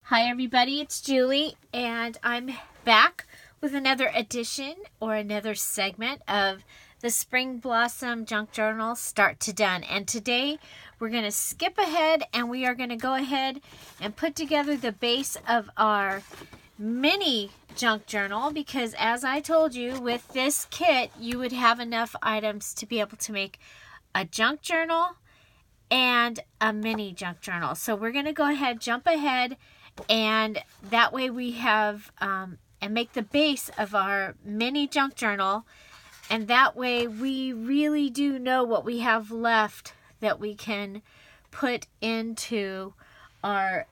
Hi everybody, it's Julie, and I'm back with another edition or another segment of the Spring Blossom Junk Journal Start to Done. And today we're going to skip ahead and we are going to go ahead and put together the base of our mini junk journal, because as I told you, with this kit you would have enough items to be able to make a junk journal and a mini junk journal. So we're going to go ahead, jump ahead, and that way we have and make the base of our mini junk journal, and that way we really do know what we have left that we can put into our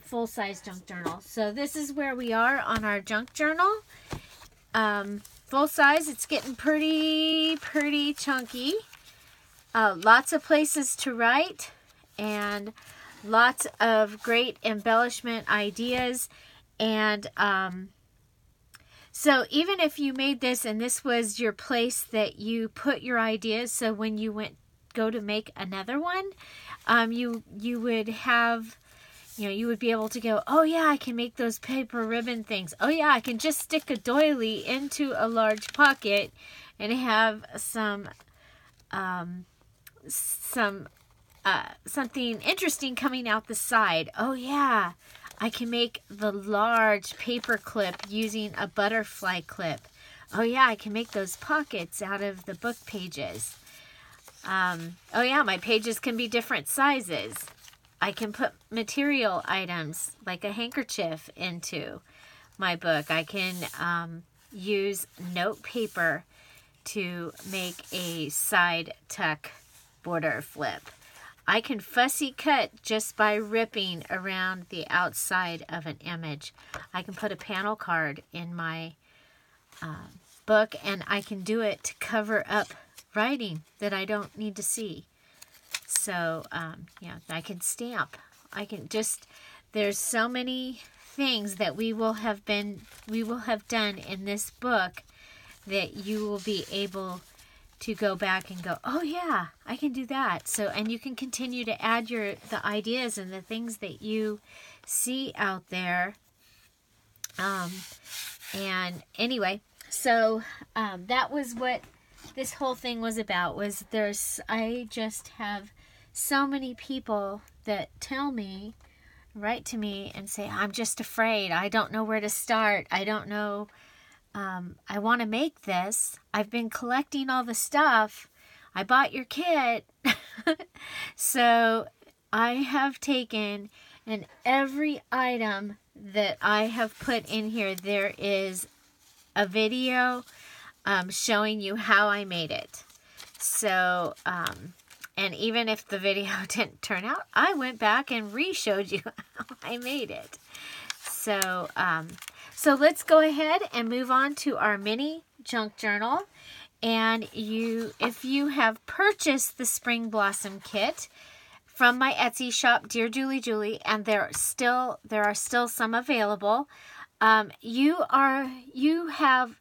full-size junk journal. So this is where we are on our junk journal. Full size, it's getting pretty chunky. Lots of places to write and lots of great embellishment ideas. And so even if you made this and this was your place that you put your ideas, so when you go to make another one, you would have, you would be able to go, oh yeah, I can make those paper ribbon things. Oh yeah, I can just stick a doily into a large pocket and have something interesting coming out the side. Oh yeah, I can make the large paper clip using a butterfly clip. Oh yeah, I can make those pockets out of the book pages. Oh yeah, my pages can be different sizes. I can put material items like a handkerchief into my book. I can use note paper to make a side tuck border flip. I can fussy cut just by ripping around the outside of an image. I can put a panel card in my book, and I can do it to cover up writing that I don't need to see. So, I can stamp. There's so many things that we will have done in this book that you will be able to go back and go, oh yeah, I can do that. So, and you can continue to add the ideas and the things that you see out there. And anyway, so that was what this whole thing was about. I just have so many people that write to me and say, I'm just afraid. I don't know where to start. I don't know. I want to make this. I've been collecting all the stuff. I bought your kit. So I have taken, and every item that I have put in here, there is a video showing you how I made it. So, and even if the video didn't turn out, I went back and re-showed you how I made it. So, so let's go ahead and move on to our mini junk journal. And if you have purchased the Spring Blossom kit from my Etsy shop, Dearjuliejulie, and there are still some available, you have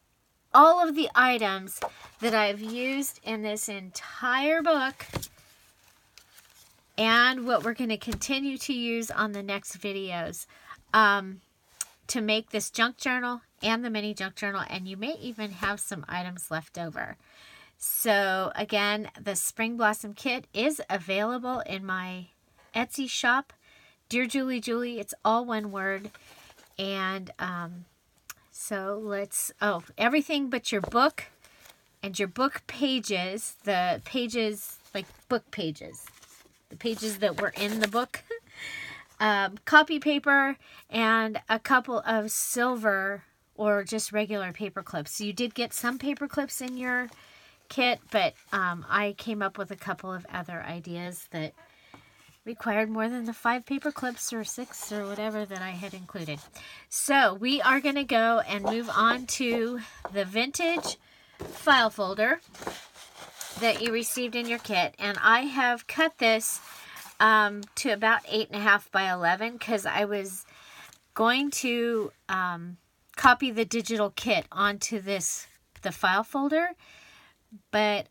all of the items that I've used in this entire book and what we're going to continue to use on the next videos to make this junk journal and the mini junk journal, and you may even have some items left over. So again, the Spring Blossom kit is available in my Etsy shop, Dearjuliejulie. It's all one word. And so everything but your book and your book pages, the pages, like book pages, the pages that were in the book, copy paper, and a couple of silver or just regular paper clips. So you did get some paper clips in your kit, but I came up with a couple of other ideas that required more than the 5 paper clips or 6 or whatever that I had included. So we are going to go and move on to the vintage file folder that you received in your kit. And I have cut this to about 8.5 by 11 because I was going to copy the digital kit onto the file folder. But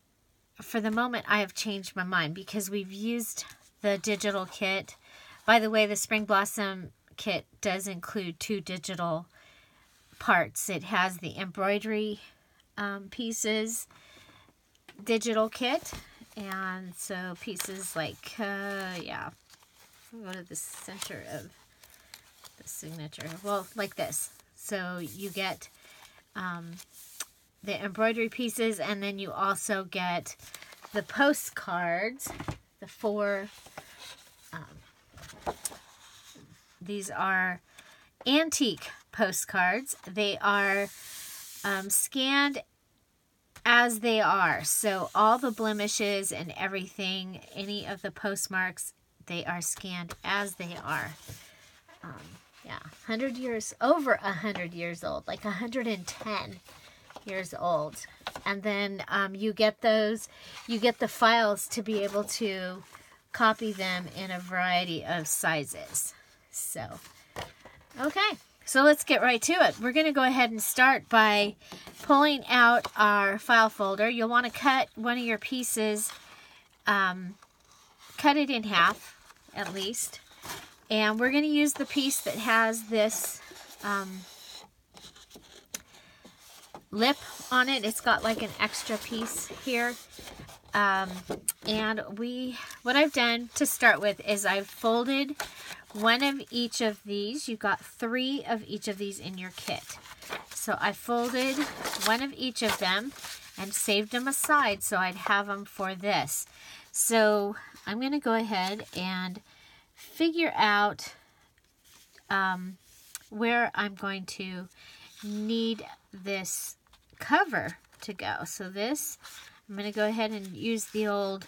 for the moment, I have changed my mind because we've used the digital kit. By the way, the Spring Blossom kit does include 2 digital parts. It has the embroidery pieces digital kit, and so pieces like, yeah, go to the center of the signature. Well, like this. So you get the embroidery pieces, and then you also get the postcards, the 4, these are antique postcards. They are scanned as they are. So all the blemishes and everything, any of the postmarks, they are scanned as they are. Yeah, 100 years, over 100 years old, like 110 years old. And then you get those, you get the files to be able to copy them in a variety of sizes. So, okay, so let's get right to it. We're going to go ahead and start by pulling out our file folder. You'll want to cut one of your pieces, cut it in half at least. And we're going to use the piece that has this lip on it. It's got like an extra piece here. And what I've done to start with is I've folded one of each of these. You've got 3 of each of these in your kit. So I folded one of each of them and saved them aside so I'd have them for this. So I'm going to go ahead and figure out where I'm going to need this cover to go. So this, I'm going to go ahead and use the old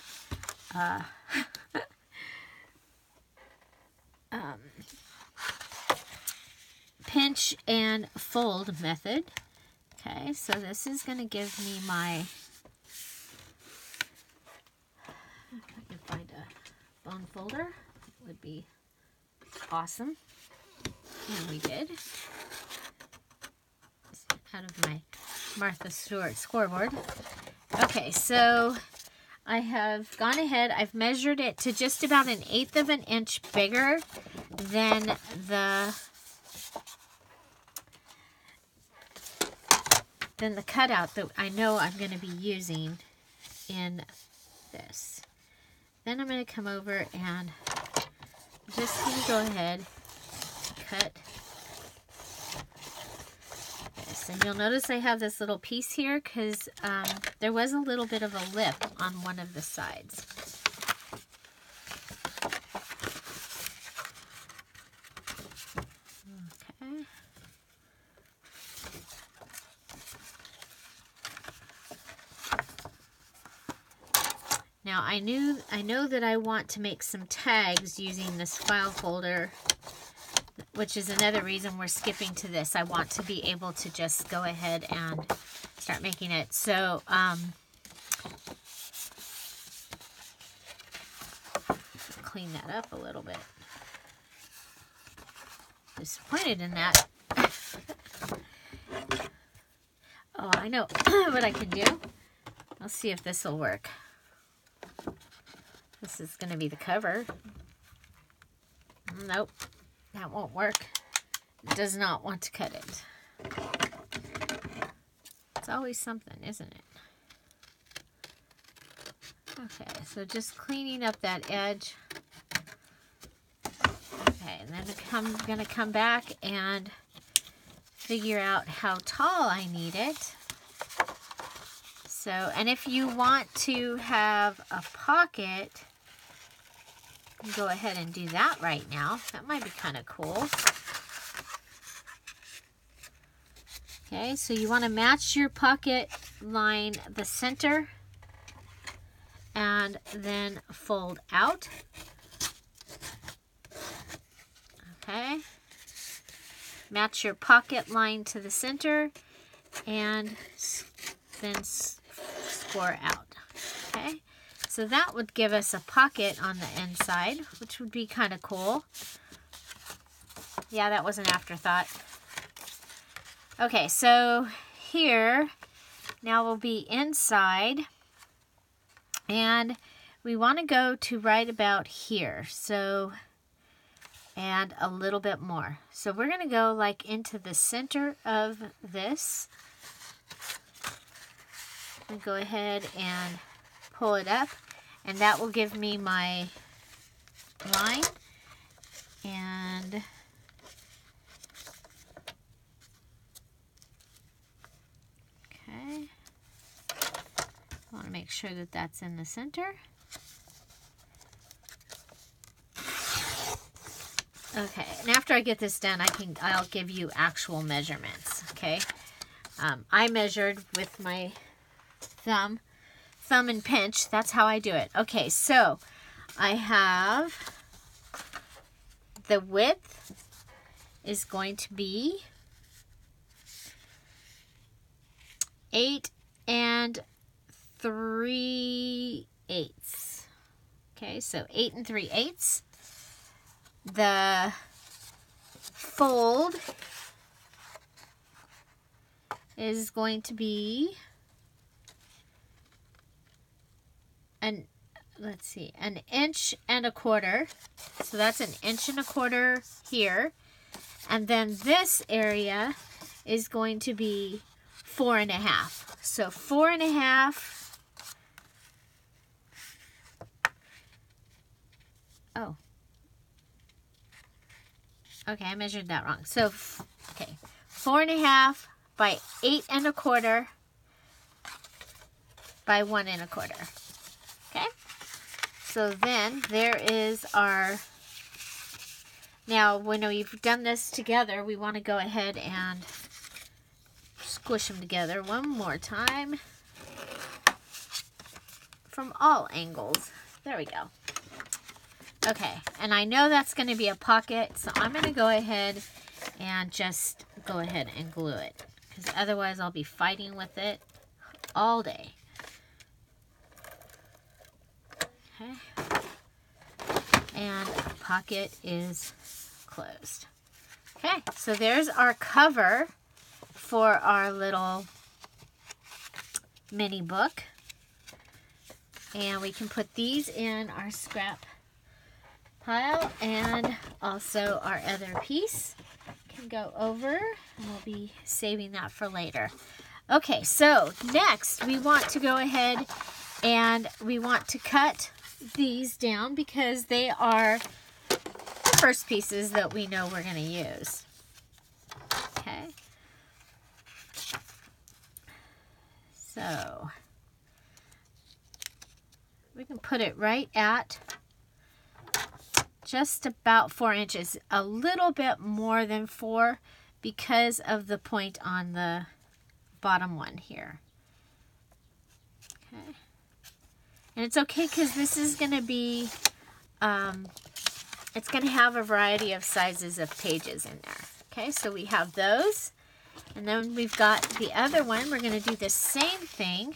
pinch and fold method. Okay, so this is going to give me my, if I can find a bone folder, it would be awesome. And we did. Out of my Martha Stewart scoreboard. Okay, so I have gone ahead, I've measured it to just about 1/8 of an inch bigger than the cutout that I know I'm going to be using in this. Then I'm going to come over and just going to go ahead, cut this. And you'll notice I have this little piece here because there was a little bit of a lip on one of the sides. Okay. Now I know that I want to make some tags using this file folder, which is another reason we're skipping to this. I want to be able to just go ahead and start making it. So clean that up a little bit. Disappointed in that. Oh, I know what I can do. I'll see if this will work. This is going to be the cover. Nope, that won't work. It does not want to cut it. It's always something, isn't it? Okay, so just cleaning up that edge. Okay, and then I'm going to come back and figure out how tall I need it. So, and if you want to have a pocket, you go ahead and do that right now. That might be kind of cool. Okay, so you want to match your pocket line the center and then fold out. Okay. Match your pocket line to the center and then score out. Okay, so that would give us a pocket on the inside, which would be kind of cool. Yeah, that was an afterthought. Okay, so here now we'll be inside, and we want to go to right about here. So and a little bit more. So we're going to go like into the center of this. And go ahead and pull it up, and that will give me my line. And okay, I want to make sure that that's in the center. Okay, and after I get this done, I'll give you actual measurements. Okay, I measured with my thumb and pinch. That's how I do it. Okay, so I have the width is going to be 8 3/8. Okay, so 8 3/8. The fold is going to be an 1.25 inches. So that's 1.25 inches here. And then this area is going to be 4.5. So 4.5. Oh. Okay, I measured that wrong. So, okay, 4.5 by 8.25 by 1.25. Okay, so then there is our, now when we've done this together, we want to go ahead and squish them together one more time from all angles. There we go. Okay, and I know that's going to be a pocket, so I'm going to go ahead and just go ahead and glue it, because otherwise I'll be fighting with it all day. Okay, and the pocket is closed. Okay, so there's our cover for our little mini book, and we can put these in our scrap pile, and also our other piece can go over, and we'll be saving that for later. Okay, so next we want to go ahead and we want to cut these down because they are the first pieces that we know we're going to use. Okay, so we can put it right at just about 4 inches, a little bit more than 4 because of the point on the bottom one here. Okay, and it's okay because this is going to be, it's going to have a variety of sizes of pages in there. Okay, so we have those, and then we've got the other one. We're going to do the same thing.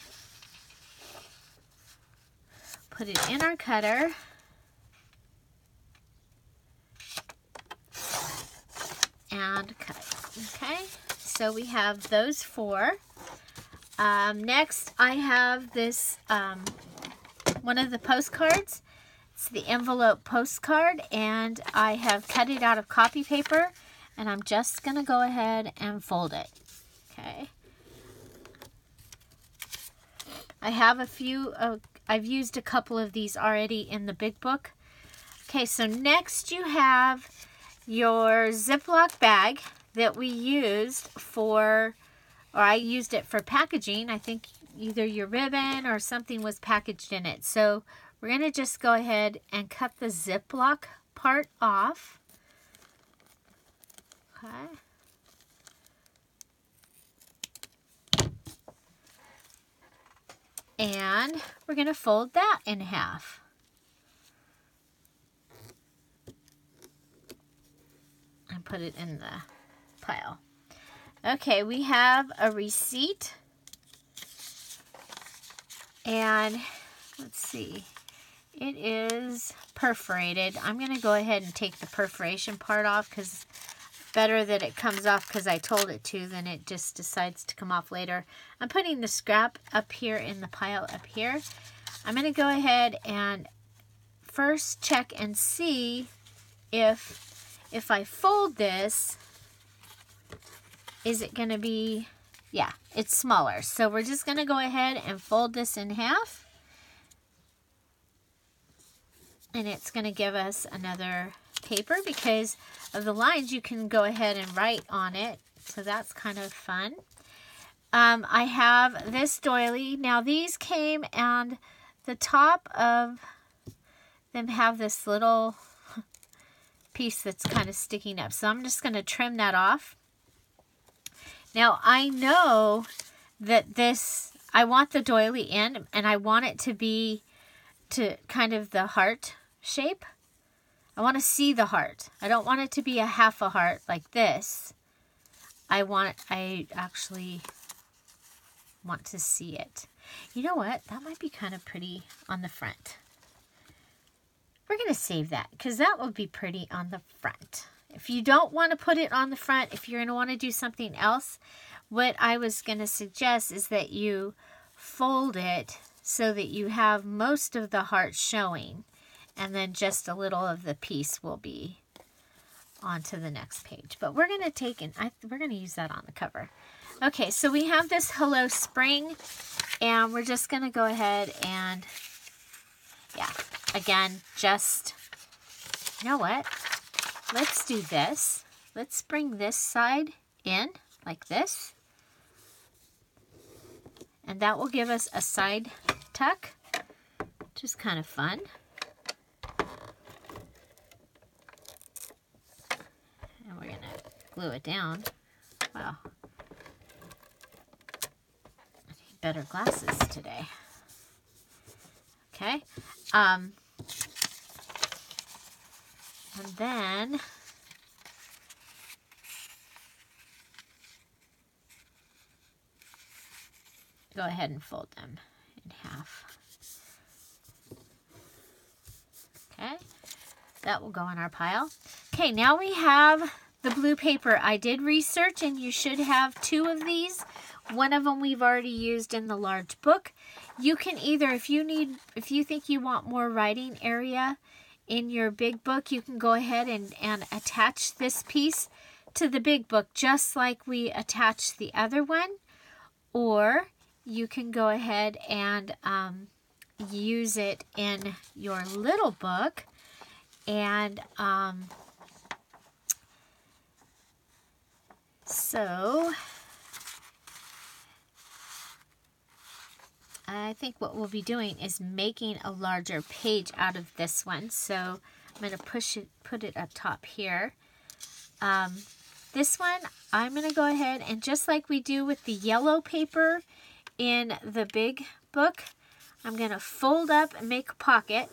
Put it in our cutter. And cut. Okay, so we have those 4. Next, I have this one of the postcards. It's the envelope postcard, and I have cut it out of copy paper, and I'm just going to go ahead and fold it. Okay, I have a few. I've used a couple of these already in the big book. Okay, so next you have your Ziploc bag that we used for, or I used it for packaging. I think either your ribbon or something was packaged in it. So we're going to just go ahead and cut the Ziploc part off. Okay. And we're going to fold that in half. And put it in the pile. Okay, we have a receipt. And let's see. It is perforated. I'm going to go ahead and take the perforation part off because better that it comes off because I told it to than it just decides to come off later. I'm putting the scrap up here in the pile up here. I'm going to go ahead and first check and see if if I fold this, is it going to be, yeah, it's smaller. So we're just going to go ahead and fold this in half. And it's going to give us another paper because of the lines. You can go ahead and write on it. So that's kind of fun. I have this doily. Now these came and the top of them have this little piece that's kind of sticking up. So I'm just going to trim that off. Now I know that this, I want the doily in and I want it to be to kind of the heart shape. I want to see the heart. I don't want it to be a half a heart like this. I actually want to see it. You know what? That might be kind of pretty on the front. We're going to save that because that would be pretty on the front. If you don't want to put it on the front, if you're going to want to do something else, what I was going to suggest is that you fold it so that you have most of the heart showing, and then just a little of the piece will be onto the next page. But we're going to take and we're going to use that on the cover. Okay, so we have this Hello Spring, and we're just going to go ahead and, yeah, again, just, you know what? Let's do this. Let's bring this side in like this. And that will give us a side tuck, which is kind of fun. And we're going to glue it down. Wow. I need better glasses today. Okay. And then go ahead and fold them in half. Okay, that will go in our pile. Okay, now we have the blue paper. I did research and you should have 2 of these. One of them we've already used in the large book. You can either, if you think you want more writing area in your big book, you can go ahead and attach this piece to the big book just like we attached the other one. Or you can go ahead and use it in your little book. And so I think what we'll be doing is making a larger page out of this one. So I'm going to put it up top here. This one, I'm going to go ahead and just like we do with the yellow paper in the big book, I'm going to fold up and make a pocket.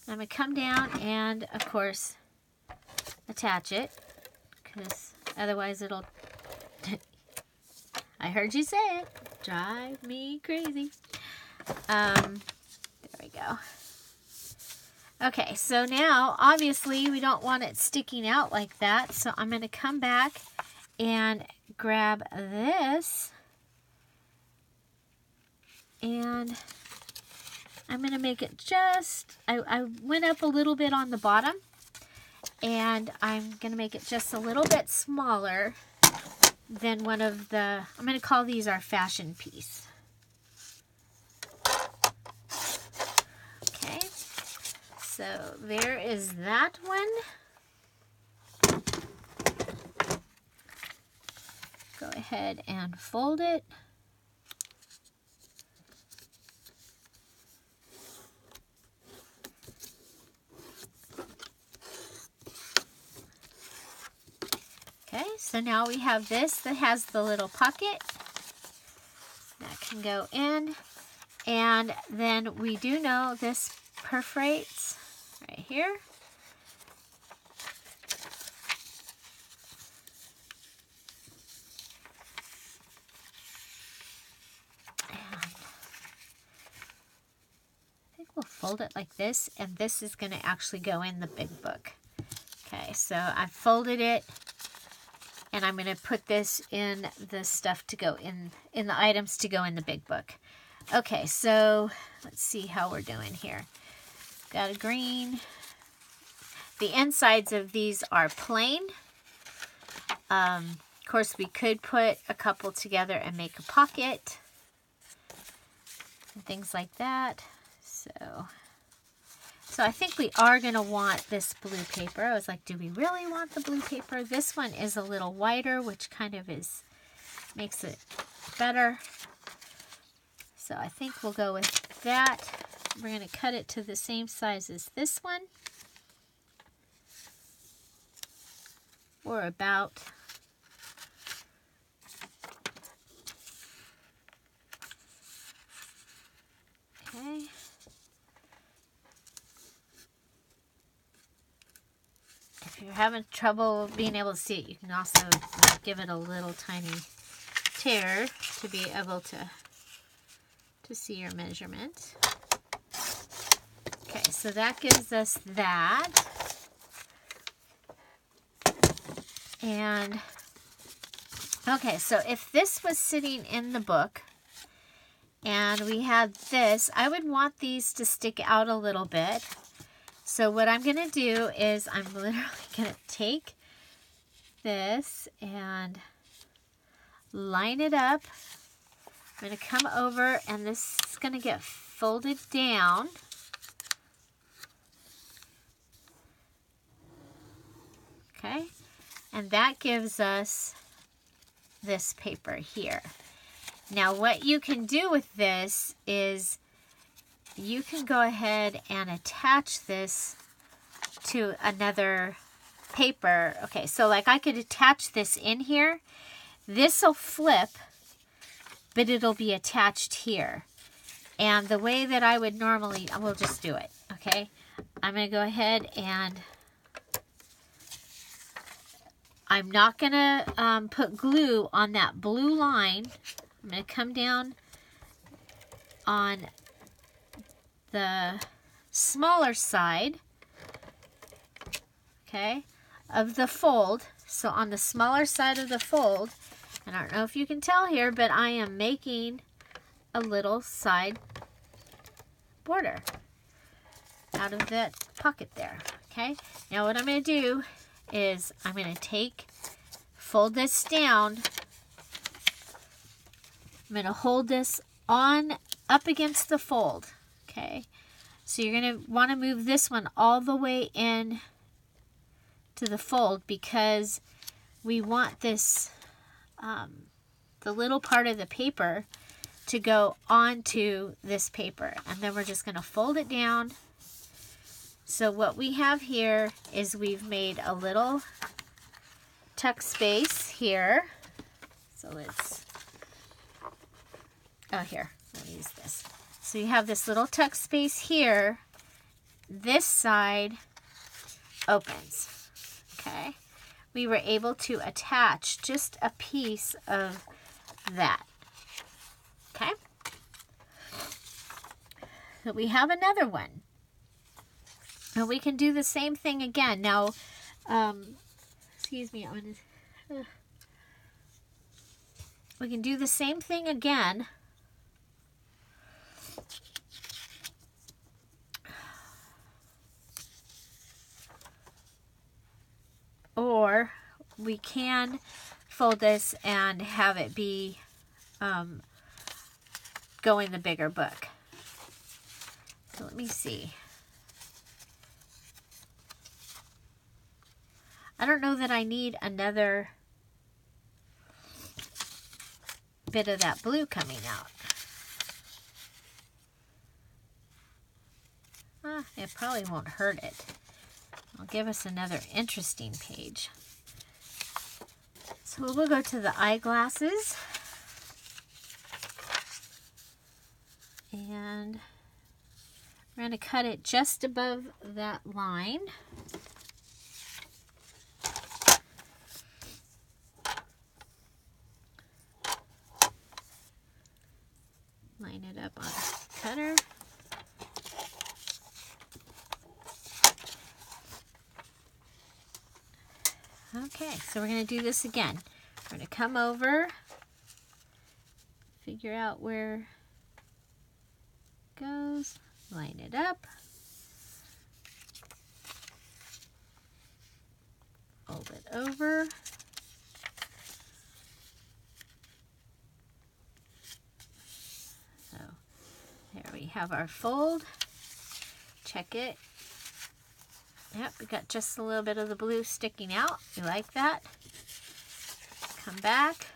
I'm going to come down and, of course, attach it because otherwise it'll, I heard you say it, drive me crazy. There we go. Okay, so now obviously we don't want it sticking out like that, so I'm going to come back and grab this and I'm going to make it just, I went up a little bit on the bottom and I'm going to make it just a little bit smaller than one of the, I'm going to call these our fashion piece. Okay, so there is that one. Go ahead and fold it. Okay, so now we have this that has the little pocket that can go in, and then we do know this perforates right here. And I think we'll fold it like this, and this is going to actually go in the big book. Okay, so I've folded it. And I'm going to put this in the stuff to go in the items to go in the big book. Okay, so let's see how we're doing here. Got a green. The insides of these are plain. Of course, we could put a couple together and make a pocket and things like that. So I think we are going to want this blue paper. I was like, do we really want the blue paper? This one is a little whiter, which kind of makes it better. So I think we'll go with that. We're going to cut it to the same size as this one. Or about. Okay. If you're having trouble being able to see it, you can also give it a little tiny tear to be able to see your measurement. Okay, so that gives us that. And, okay, so if this was sitting in the book and we had this, I would want these to stick out a little bit. So what I'm going to do is I'm literally going to take this and line it up. I'm going to come over and this is going to get folded down. Okay, and that gives us this paper here. Now what you can do with this is you can go ahead and attach this to another paper. Okay, so like I could attach this in here. This will flip, but it'll be attached here. And the way that I would normally, we'll just do it, okay? I'm going to go ahead and I'm not going to put glue on that blue line. I'm going to come down on the smaller side, okay, of the fold. So on the smaller side of the fold, and I don't know if you can tell here, but I am making a little side border out of that pocket there, okay? Now what I'm going to do is I'm going to fold this down. I'm going to hold this up against the fold, okay? So you're going to want to move this one all the way in to the fold because we want this, the little part of the paper to go onto this paper. And then we're just going to fold it down. So what we have here is we've made a little tuck space here. So let's, here, let me use this. So you have this little tuck space here. This side opens, okay? We were able to attach just a piece of that, okay? So we have another one. And we can do the same thing again. Now, excuse me, we can do the same thing again. Or we can fold this and have it be go in the bigger book. So let me see. I don't know that I need another bit of that blue coming out. It probably won't hurt it. It'll give us another interesting page. So we'll go to the eyeglasses. And we're going to cut it just above that line. Line it up on the cutter. Okay, so we're going to do this again. We're going to come over, figure out where it goes, line it up. Fold it over. So there we have our fold. Check it. Yep, we got just a little bit of the blue sticking out. We like that. Come back.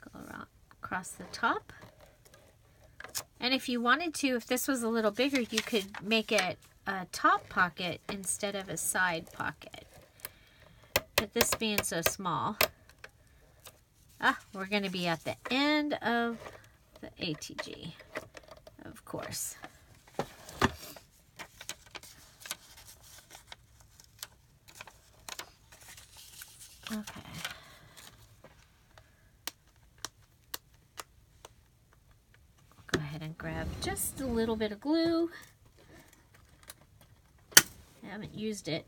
Go around across the top. And if you wanted to, if this was a little bigger, you could make it a top pocket instead of a side pocket. But this being so small, we're going to be at the end of the ATG, of course. Okay. Go ahead and grab just a little bit of glue. I haven't used it.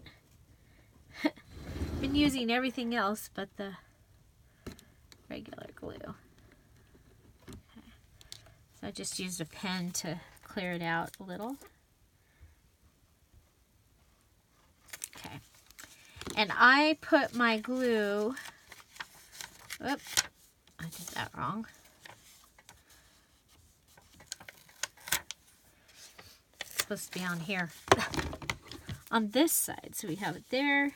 Been using everything else but the regular glue. Okay. So I just used a pen to clear it out a little. Okay. And I put my glue, whoop, I did that wrong. It's supposed to be on here. On this side, so we have it there.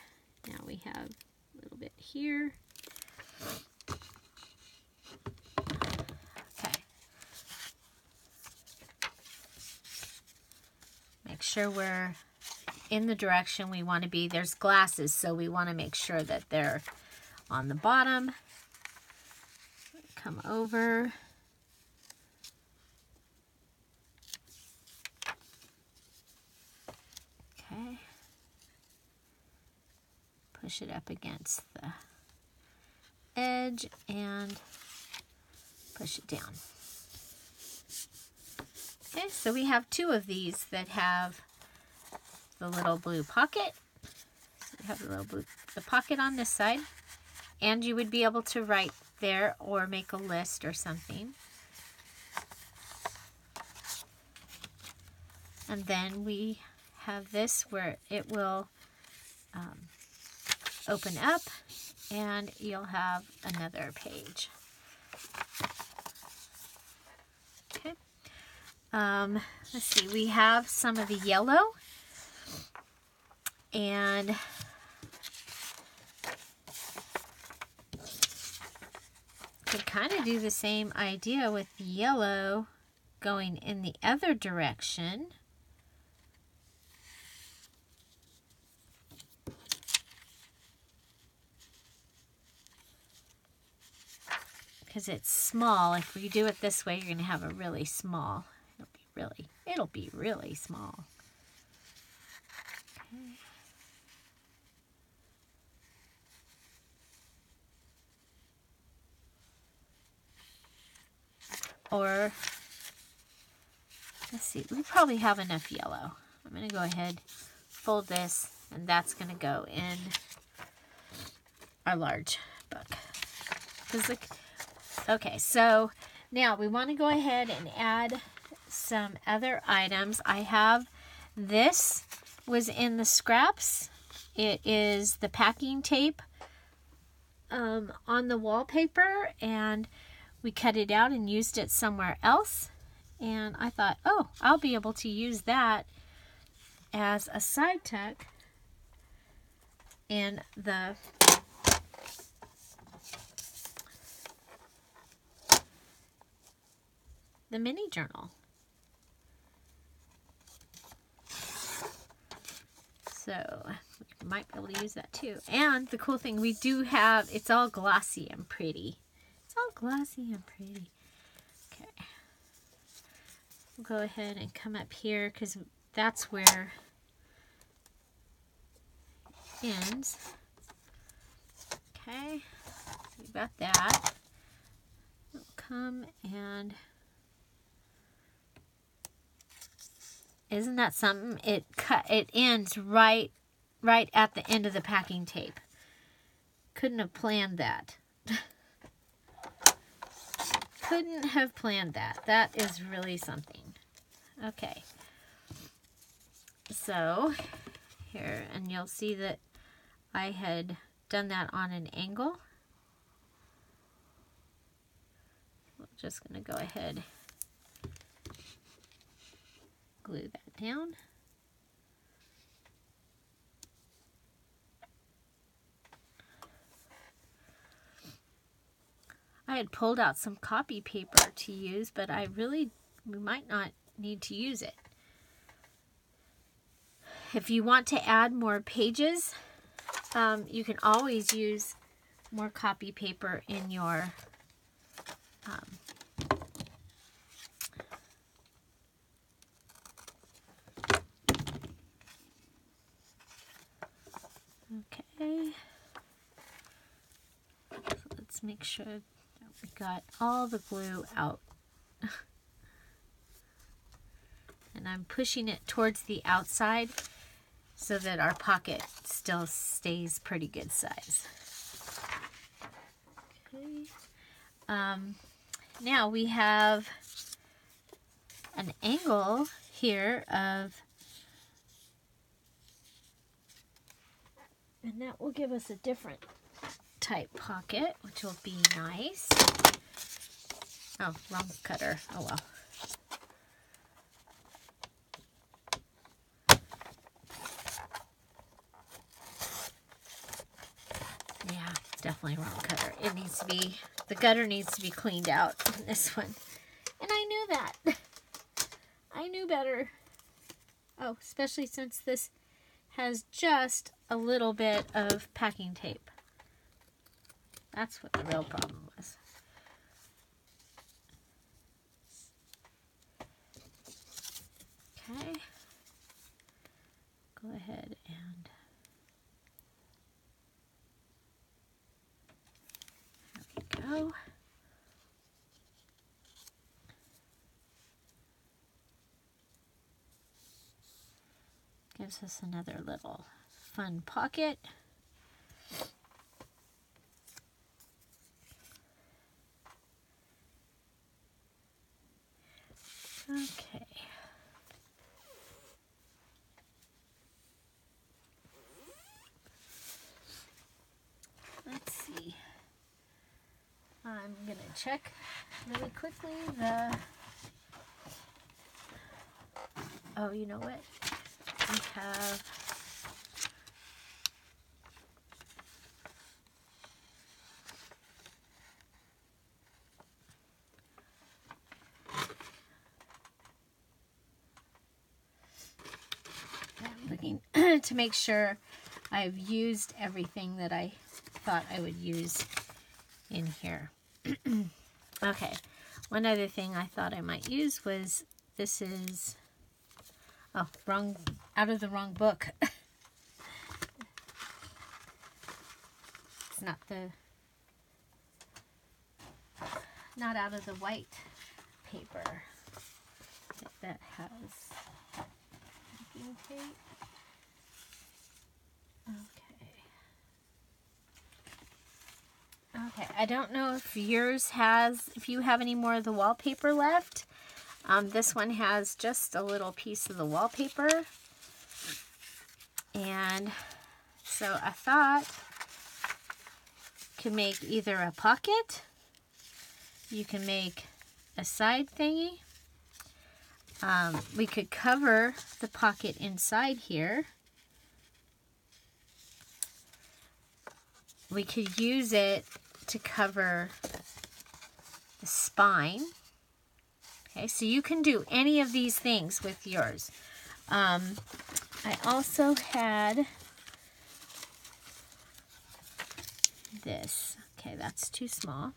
Now we have a little bit here. Okay. Make sure we're in the direction we want to be. There's glasses, so we want to make sure that they're on the bottom. Come over. Okay. Push it up against the edge and push it down. Okay, so we have two of these that have the little blue pocket. So we have the pocket on this side, and you would be able to write there or make a list or something. And then we have this where it will open up and you'll have another page. Okay. Let's see, we have some of the yellow, and could kind of do the same idea with the yellow going in the other direction. Because it's small. If we do it this way, you're going to have a really small. It'll be really small. Okay. Or, let's see, we probably have enough yellow. I'm going to go ahead, fold this, and that's going to go in our large book. Okay, so now we want to go ahead and add some other items. I have this was in the scraps. It is the packing tape on the wallpaper, and we cut it out and used it somewhere else. And I thought, oh, I'll be able to use that as a side tuck in the mini journal. So we might be able to use that too. And the cool thing, we do have, it's all glossy and pretty. It's all glossy and pretty. Okay. We'll go ahead and come up here because that's where it ends. Okay. So we've got that. We'll come and isn't that something? It ends right at the end of the packing tape. Couldn't have planned that. Couldn't have planned that. That is really something. Okay. So here, and you'll see that I had done that on an angle. We're just going to go ahead, glue that down. I had pulled out some copy paper to use, but we might not need to use it. If you want to add more pages, you can always use more copy paper in your okay. So let's make sure that we got all the glue out. And I'm pushing it towards the outside so that our pocket still stays pretty good size. Okay. Now we have an angle here and that will give us a different type pocket, which will be nice. Oh, wrong cutter. Oh well. Yeah, definitely wrong cutter. It needs to be, the gutter needs to be cleaned out on this one. And I knew that. I knew better. Oh, especially since this has just a little bit of packing tape. That's what the real problem was. Okay. Go ahead and there we go. Gives us another little fun pocket. Okay. Let's see. I'm going to check really quickly the... Oh, you know what? We have... I'm looking to make sure I've used everything that I thought I would use in here. Okay, one other thing I thought I might use was, this is, oh, wrong, out of the wrong book. It's not out of the white paper that has packing tape. Okay, I don't know if yours has, if you have any more of the wallpaper left. This one has just a little piece of the wallpaper. And so I thought you can make either a pocket, you can make a side thingy. We could cover the pocket inside here. We could use it to cover the spine. Okay, so you can do any of these things with yours. I also had this. Okay, that's too small.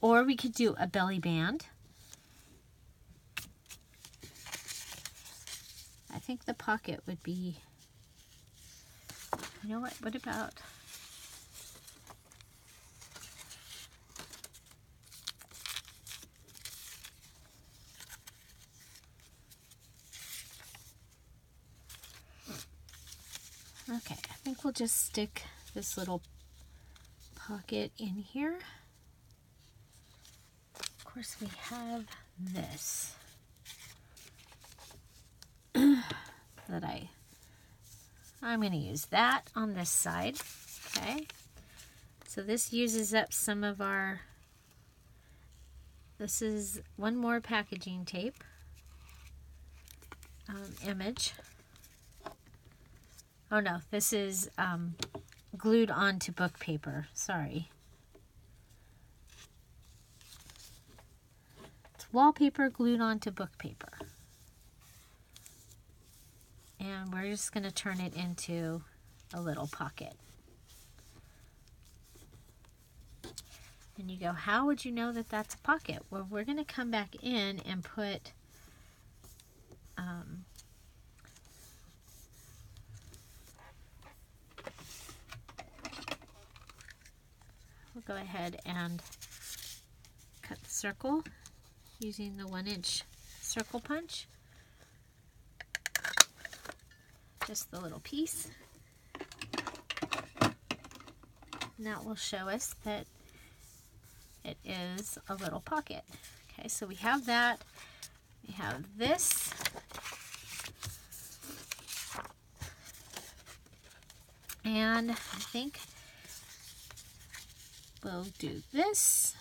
Or we could do a belly band. I think the pocket would be, you know what about, okay, I think we'll just stick this little pocket in here. Of course, we have this. that I'm going to use that on this side. Okay, so this uses up some of our, this is one more packaging tape image. Oh no, this is glued onto book paper, sorry. It's wallpaper glued onto book paper. And we're just going to turn it into a little pocket. And you go, how would you know that that's a pocket? Well, we're going to come back in and put we'll go ahead and cut the circle using the 1-inch circle punch. Just the little piece. And that will show us that it is a little pocket. Okay, so we have that. We have this. And I think we'll do this.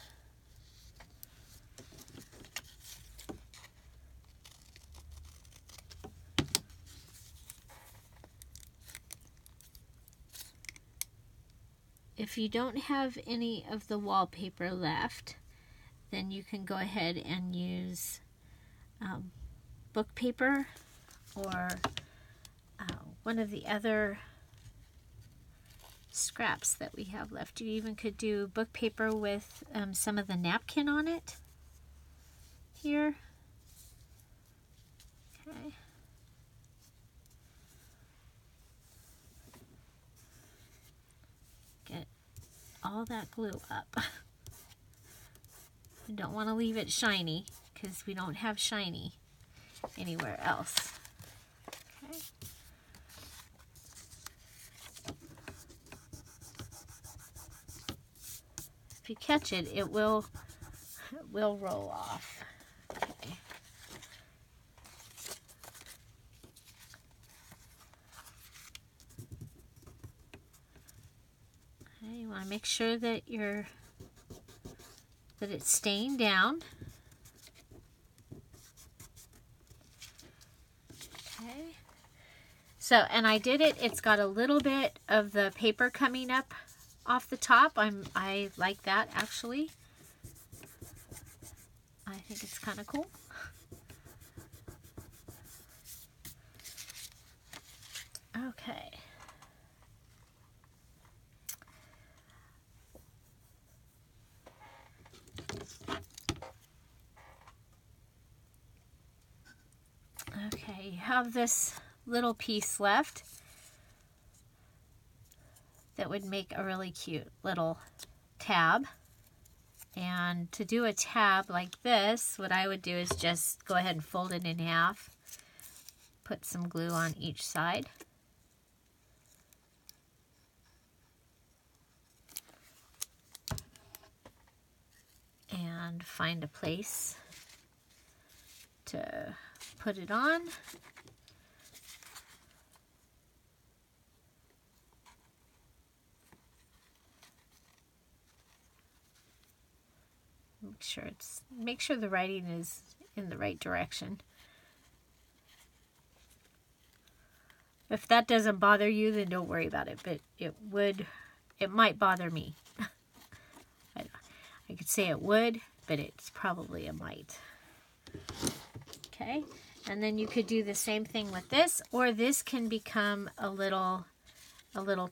If you don't have any of the wallpaper left, then you can go ahead and use book paper or one of the other scraps that we have left. You even could do book paper with some of the napkin on it here. Okay. Get all that glue up. I don't want to leave it shiny because we don't have shiny anywhere else. Okay. If you catch it, it will roll off. Okay. Okay, you want to make sure that it's staying down. Okay. So, and I did it. It's got a little bit of the paper coming up off the top. I like that actually. I think it's kind of cool. Okay. Okay, you have this little piece left that would make a really cute little tab. And to do a tab like this, what I would do is just go ahead and fold it in half, put some glue on each side. And find a place to put it on. Make sure the writing is in the right direction. If that doesn't bother you, then don't worry about it, but it might bother me. I could say it would, but it's probably a might. Okay, and then you could do the same thing with this, or this can become a little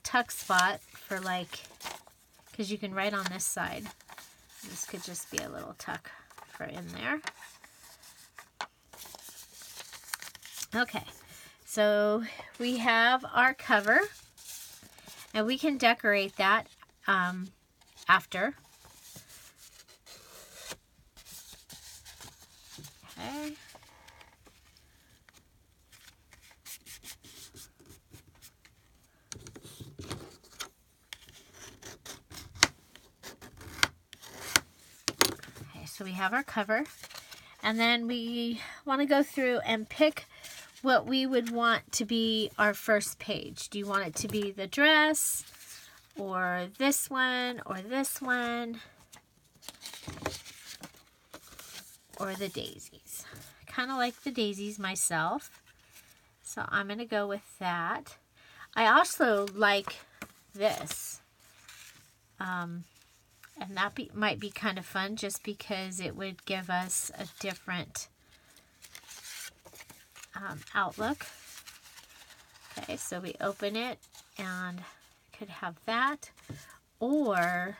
tuck spot for, like, because you can write on this side. This could just be a little tuck for in there. Okay, so we have our cover, and we can decorate that after. Okay. So we have our cover, and then we want to go through and pick what we would want to be our first page. Do you want it to be the dress, or this one, or this one, or the daisies? I kind of like the daisies myself, so I'm going to go with that. I also like this, and that might be kind of fun just because it would give us a different outlook. Okay, so we open it and could have that, or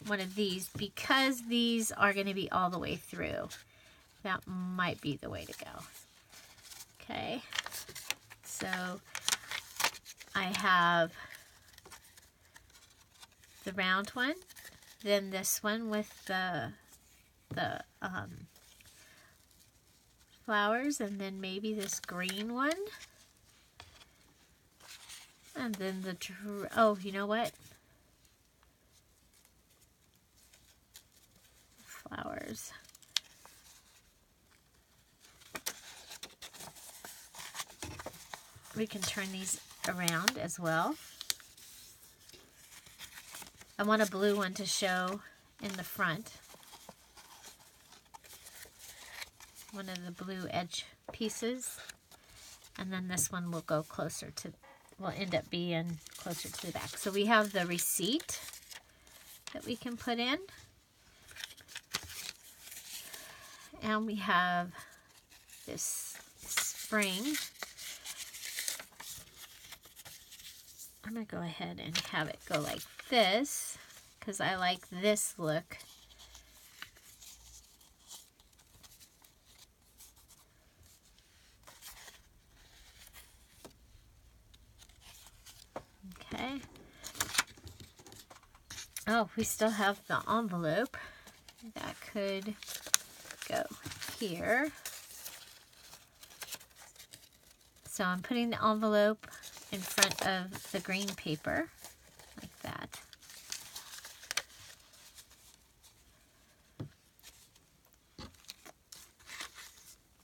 one of these, because these are going to be all the way through. That might be the way to go. Okay, so I have the round one, then this one with the flowers, and then maybe this green one, and then the oh, you know what? Flowers. We can turn these around as well. I want a blue one to show in the front. One of the blue edge pieces. And then this one will go closer to, will end up being closer to the back. So we have the receipt that we can put in. And we have this spring. I'm going to go ahead and have it go like this, because I like this look. Okay. Oh, we still have the envelope. That could go here. So I'm putting the envelope in front of the green paper, like that.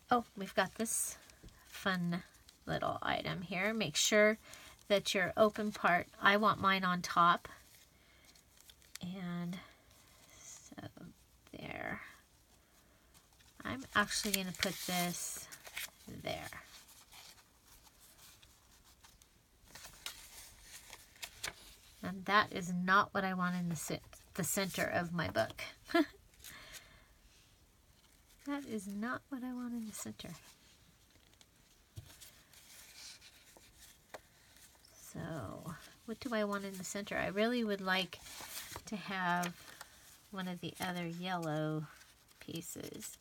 Oh, we've got this fun little item here. Make sure that your open part, I want mine on top. And so there. I'm actually going to put this there. And that is not what I want in the center of my book. That is not what I want in the center. So, what do I want in the center? I really would like to have one of the other yellow pieces.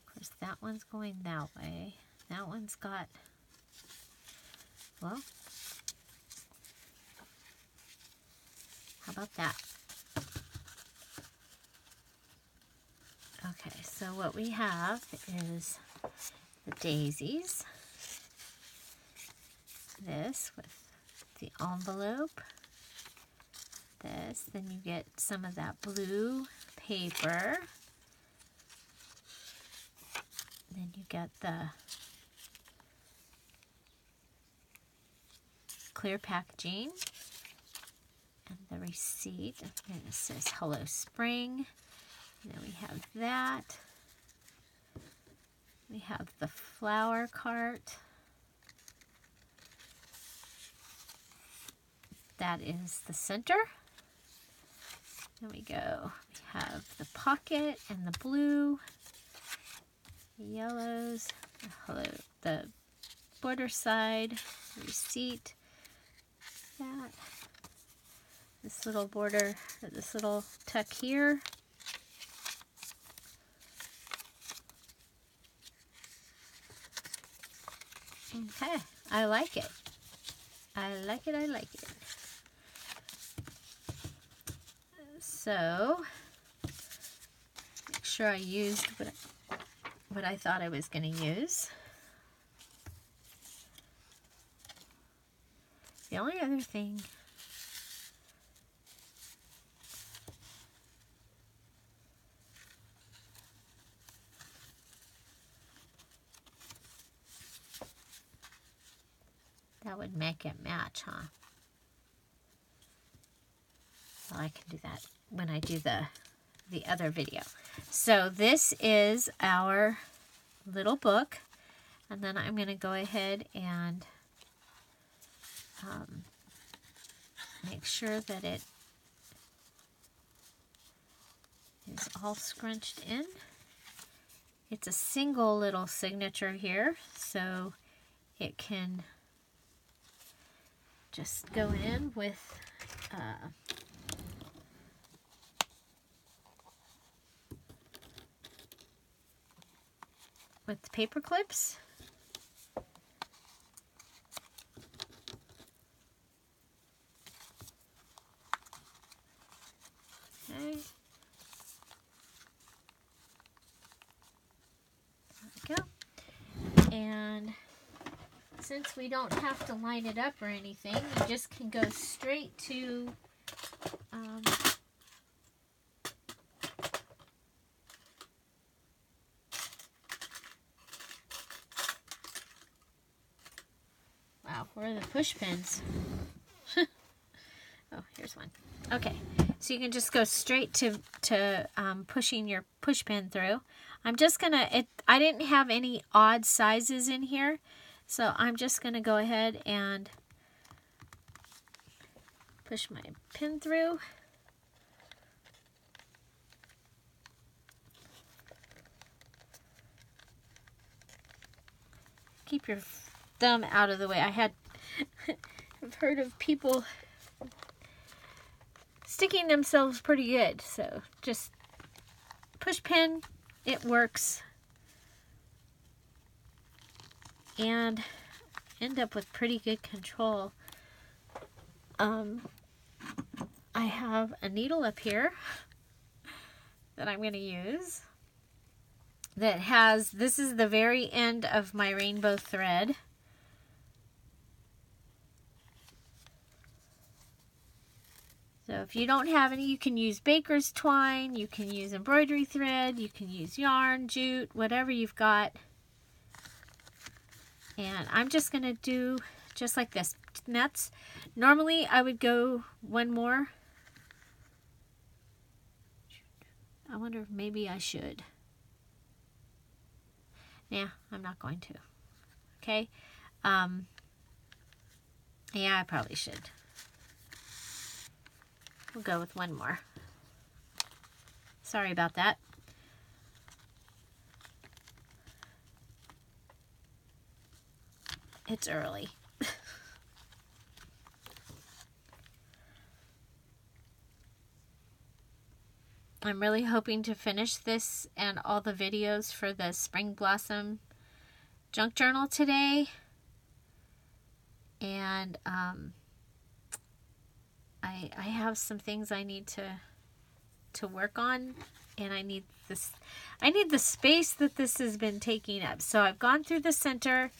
Of course, that one's going that way. That one's got, well, how about that? Okay, so what we have is the daisies. This with the envelope. This, then you get some of that blue paper. Then you get the clear packaging and the receipt. And it says Hello Spring. And then we have that. We have the flower cart. That is the center. There we go. We have the pocket and the blue, the yellows, the border side, receipt, that, this little border, this little tuck here. Okay, I like it. I like it, I like it. So, make sure I used what I thought I was going to use. The only other thing That would make it match, huh? Well, I can do that when I do the other video. So this is our little book. And then I'm going to go ahead and make sure that it is all scrunched in. It's a single little signature here, so it can just go in with paper clips. Okay. There we go. And since we don't have to line it up or anything, you just can go straight to wow, where are the push pins? Oh, here's one. Okay, so you can just go straight to pushing your push pin through. I'm just gonna, I didn't have any odd sizes in here, so I'm just gonna go ahead and push my pin through. Keep your thumb out of the way. I've heard of people sticking themselves pretty good, so just push pin, it works, and end up with pretty good control. I have a needle up here that I'm going to use that has, this is the very end of my rainbow thread. So if you don't have any, you can use baker's twine, you can use embroidery thread, you can use yarn, jute, whatever you've got. And I'm just going to do just like this. And that's, normally I would go one more. I wonder if maybe I should. Yeah, I'm not going to. Okay. Yeah, I probably should. We'll go with one more. Sorry about that. It's early. I'm really hoping to finish this and all the videos for the Spring Blossom Junk Journal today. And I have some things I need to work on, and I need the space that this has been taking up. So I've gone through the center.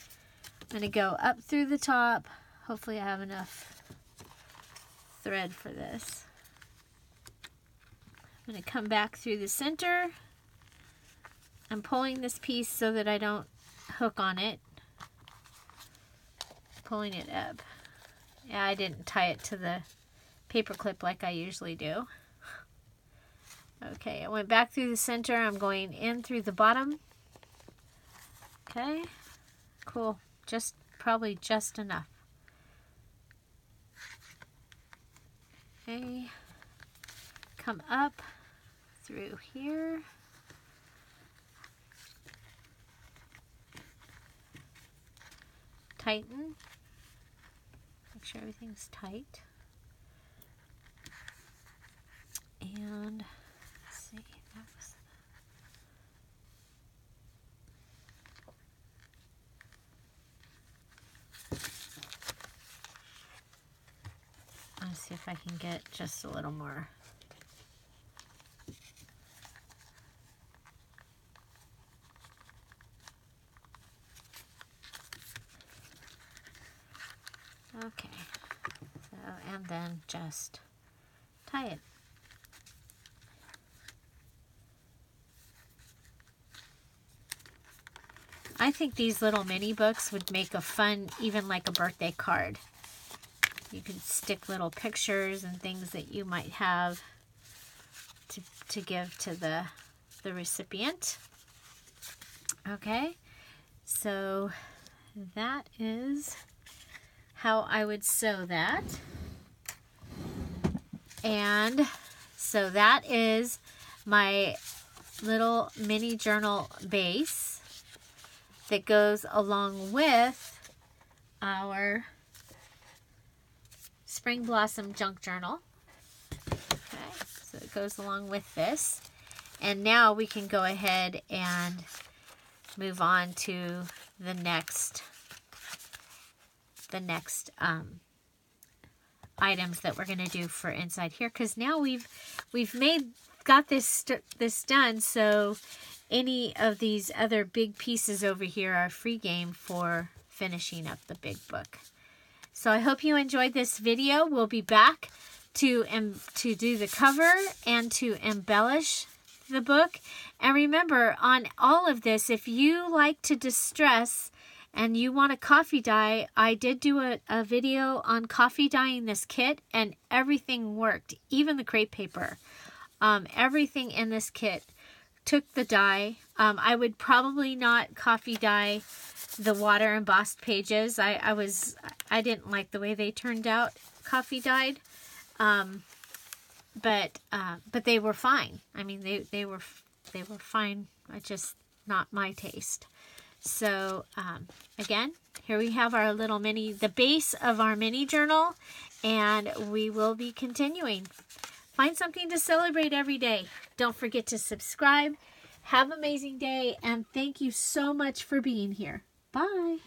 I'm going to go up through the top. Hopefully I have enough thread for this. I'm going to come back through the center. I'm pulling this piece so that I don't hook on it. Pulling it up. Yeah, I didn't tie it to the paper clip like I usually do. Okay, I went back through the center. I'm going in through the bottom. Okay, cool. Probably just enough. Okay, come up through here. Tighten. Make sure everything's tight. And let's see, that was let's see if I can get just a little more. Okay, so, and then just tie it. I think these little mini books would make a fun, even like a birthday card. You could stick little pictures and things that you might have to give to the recipient. Okay, so that is how I would sew that. And so that is my little mini journal base that goes along with our Spring Blossom Junk Journal. Okay, so it goes along with this. And now we can go ahead and move on to the next items that we're going to do for inside here, because now we've got this done, so any of these other big pieces over here are free game for finishing up the big book. So I hope you enjoyed this video. We'll be back to do the cover and to embellish the book. And remember, on all of this, if you like to distress and you want a coffee dye, I did do a video on coffee dyeing this kit, and everything worked, even the crepe paper. Everything in this kit took the dye. I would probably not coffee dye the water embossed pages. I didn't like the way they turned out coffee dyed, but they were fine. I mean, they were fine. Just not my taste. So, again, here we have our little the base of our mini journal, and we will be continuing. Find something to celebrate every day. Don't forget to subscribe. Have an amazing day, and thank you so much for being here. Bye.